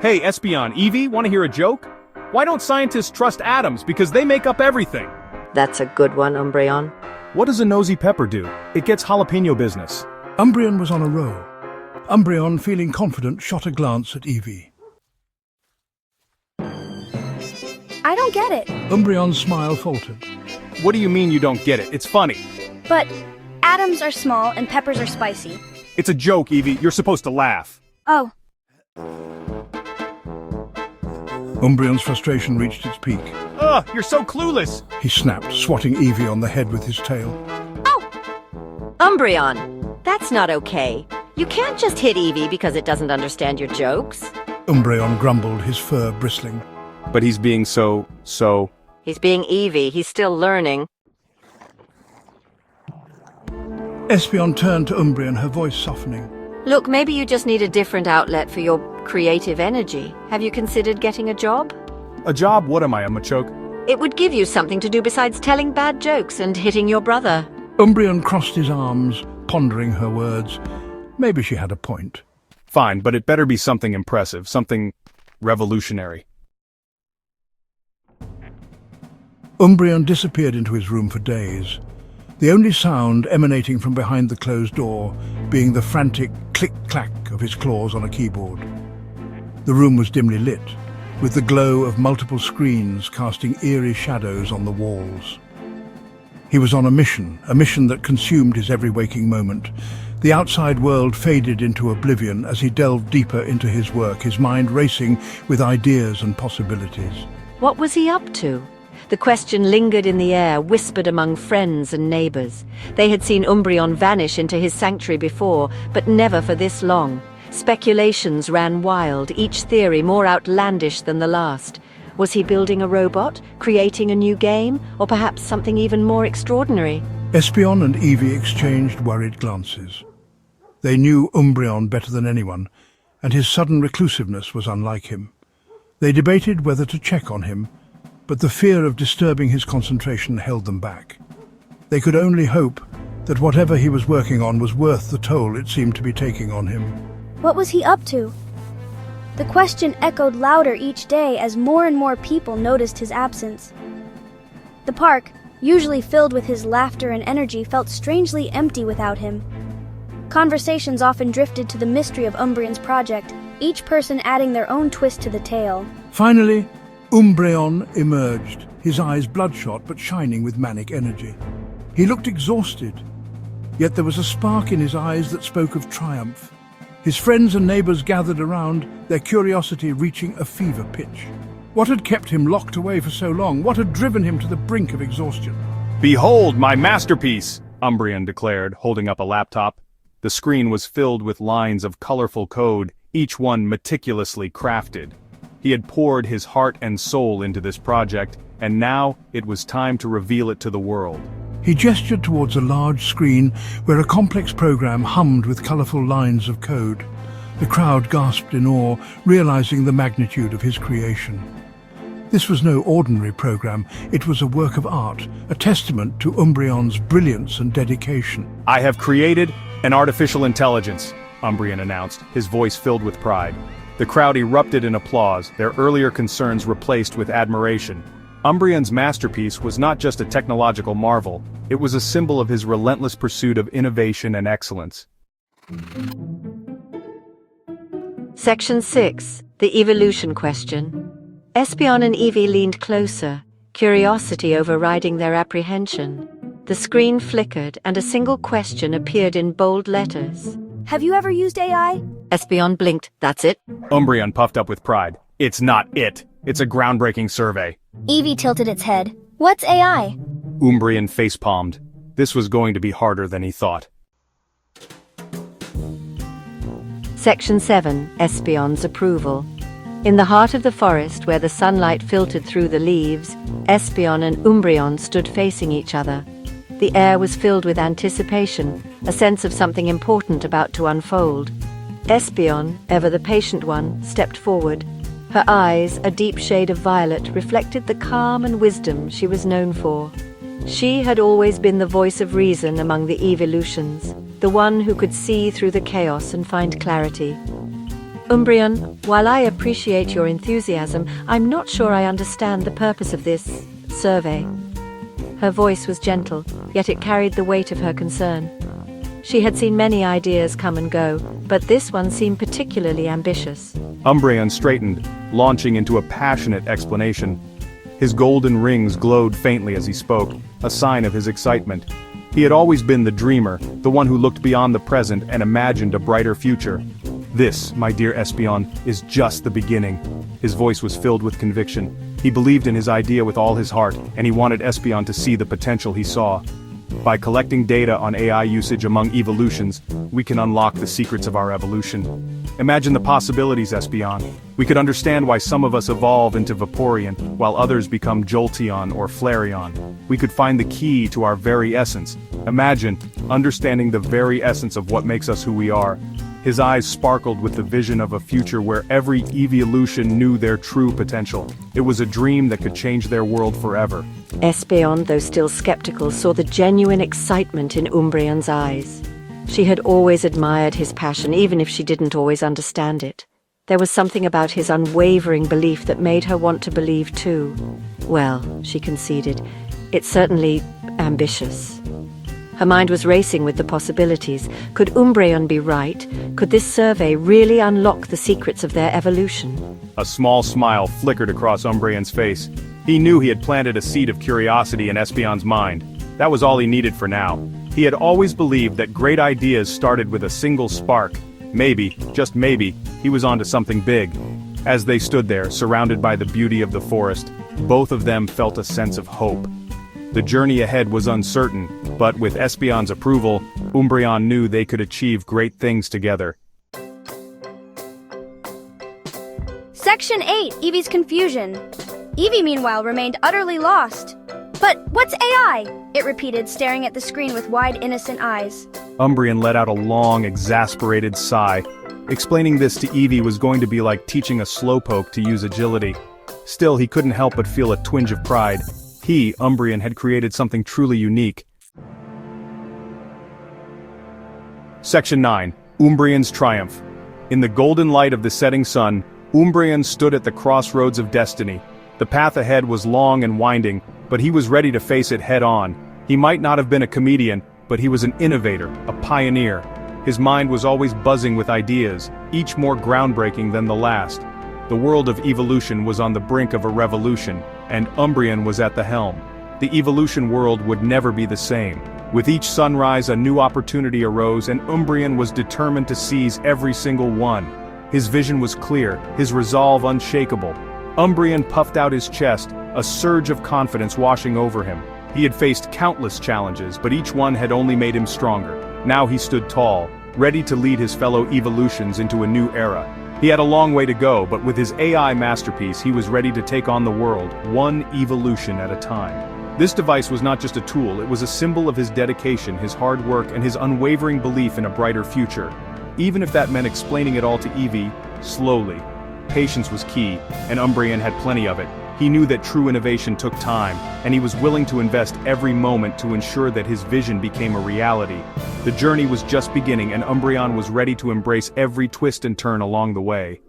Hey, Espeon, Evie, want to hear a joke? Why don't scientists trust atoms? Because they make up everything. That's a good one, Umbreon. What does a nosy pepper do? It gets jalapeno business. Umbreon was on a roll. Umbreon, feeling confident, shot a glance at Evie. I don't get it. Umbreon's smile faltered. What do you mean you don't get it? It's funny. But atoms are small and peppers are spicy. It's a joke, Evie. You're supposed to laugh. Oh, Umbreon's frustration reached its peak. Ugh, you're so clueless. He snapped, swatting Evie on the head with his tail. Umbreon, that's not okay. You can't just hit Evie because it doesn't understand your jokes. Umbreon grumbled, his fur bristling. But he's being so... He's being Evie. He's still learning. Espeon turned to Umbreon, her voice softening. Look, maybe you just need a different outlet for your creative energy. Have you considered getting a job? A job? What am I, a machoke? It would give you something to do besides telling bad jokes and hitting your brother. Umbreon crossed his arms, pondering her words. Maybe she had a point. Fine, but it better be something impressive, something revolutionary. Umbreon disappeared into his room for days, the only sound emanating from behind the closed door being the frantic click-clack of his claws on a keyboard. The room was dimly lit, with the glow of multiple screens casting eerie shadows on the walls. He was on a mission that consumed his every waking moment. The outside world faded into oblivion as he delved deeper into his work, his mind racing with ideas and possibilities. What was he up to? The question lingered in the air, whispered among friends and neighbors. They had seen Umbreon vanish into his sanctuary before, but never for this long. Speculations ran wild, each theory more outlandish than the last. Was he building a robot, creating a new game, or perhaps something even more extraordinary? Espeon and Evie exchanged worried glances. They knew Umbreon better than anyone, and his sudden reclusiveness was unlike him. They debated whether to check on him, but the fear of disturbing his concentration held them back. They could only hope that whatever he was working on was worth the toll it seemed to be taking on him. what was he up to? The question echoed louder each day as more and more people noticed his absence. The park, usually filled with his laughter and energy, felt strangely empty without him. Conversations often drifted to the mystery of Umbreon's project, each person adding their own twist to the tale. Finally, Umbreon emerged, his eyes bloodshot but shining with manic energy. He looked exhausted, yet there was a spark in his eyes that spoke of triumph. His friends and neighbors gathered around, their curiosity reaching a fever pitch. What had kept him locked away for so long? What had driven him to the brink of exhaustion? Behold my masterpiece, Umbreon declared, holding up a laptop. The screen was filled with lines of colorful code, each one meticulously crafted. He had poured his heart and soul into this project, and now it was time to reveal it to the world. He gestured towards a large screen where a complex program hummed with colorful lines of code. The crowd gasped in awe, realizing the magnitude of his creation. This was no ordinary program. It was a work of art, a testament to Umbreon's brilliance and dedication. I have created an artificial intelligence, Umbreon announced, his voice filled with pride. The crowd erupted in applause, their earlier concerns replaced with admiration. Umbreon's masterpiece was not just a technological marvel, it was a symbol of his relentless pursuit of innovation and excellence. Section 6. The Evolution Question. Espeon and Evie leaned closer, curiosity overriding their apprehension. The screen flickered and a single question appeared in bold letters. Have you ever used AI? Espeon blinked. That's it? Umbreon puffed up with pride. It's not it. It's a groundbreaking survey. Evie tilted its head. What's AI? Umbreon facepalmed. This was going to be harder than he thought. Section 7. Espeon's Approval. In the heart of the forest, where the sunlight filtered through the leaves, Espeon and Umbreon stood facing each other. The air was filled with anticipation, a sense of something important about to unfold. Espeon, ever the patient one, stepped forward. Her eyes, a deep shade of violet, reflected the calm and wisdom she was known for. She had always been the voice of reason among the evolutions, the one who could see through the chaos and find clarity. Umbreon, while I appreciate your enthusiasm, I'm not sure I understand the purpose of this survey. Her voice was gentle, yet it carried the weight of her concern. She had seen many ideas come and go, but this one seemed particularly ambitious. Umbreon straightened, launching into a passionate explanation. His golden rings glowed faintly as he spoke, a sign of his excitement. He had always been the dreamer, the one who looked beyond the present and imagined a brighter future. This, my dear Espeon, is just the beginning. His voice was filled with conviction. He believed in his idea with all his heart, and he wanted Espeon to see the potential he saw. By collecting data on AI usage among evolutions, we can unlock the secrets of our evolution. Imagine the possibilities, Espeon. We could understand why some of us evolve into Vaporeon, while others become Jolteon or Flareon. We could find the key to our very essence. Imagine understanding the very essence of what makes us who we are. His eyes sparkled with the vision of a future where every evolution knew their true potential. It was a dream that could change their world forever. Espeon, though still skeptical, saw the genuine excitement in Umbreon's eyes. She had always admired his passion, even if she didn't always understand it. There was something about his unwavering belief that made her want to believe too. Well, she conceded, it's certainly ambitious. Her mind was racing with the possibilities. Could Umbreon be right? Could this survey really unlock the secrets of their evolution? A small smile flickered across Umbreon's face. He knew he had planted a seed of curiosity in Espeon's mind. That was all he needed for now. He had always believed that great ideas started with a single spark. Maybe, just maybe, he was onto something big. As they stood there, surrounded by the beauty of the forest, both of them felt a sense of hope. The journey ahead was uncertain, but with Espeon's approval, Umbreon knew they could achieve great things together. Section 8, Eevee's confusion. Eevee, meanwhile, remained utterly lost. But what's AI? It repeated, staring at the screen with wide, innocent eyes. Umbreon let out a long, exasperated sigh. Explaining this to Eevee was going to be like teaching a slowpoke to use agility. Still, he couldn't help but feel a twinge of pride. He, Umbreon, had created something truly unique. Section 9, Umbreon's Triumph. In the golden light of the setting sun, Umbreon stood at the crossroads of destiny. The path ahead was long and winding, but he was ready to face it head-on. He might not have been a comedian, but he was an innovator, a pioneer. His mind was always buzzing with ideas, each more groundbreaking than the last. The world of evolution was on the brink of a revolution, and Umbreon was at the helm. The evolution world would never be the same. With each sunrise, a new opportunity arose, and Umbreon was determined to seize every single one. His vision was clear, his resolve unshakable. Umbreon puffed out his chest, a surge of confidence washing over him. He had faced countless challenges, but each one had only made him stronger. Now he stood tall, ready to lead his fellow evolutions into a new era. He had a long way to go, but with his AI masterpiece, he was ready to take on the world, one evolution at a time. This device was not just a tool, it was a symbol of his dedication, his hard work, and his unwavering belief in a brighter future. Even if that meant explaining it all to Eevee, slowly. Patience was key, and Umbreon had plenty of it. He knew that true innovation took time, and he was willing to invest every moment to ensure that his vision became a reality. The journey was just beginning, and Umbreon was ready to embrace every twist and turn along the way.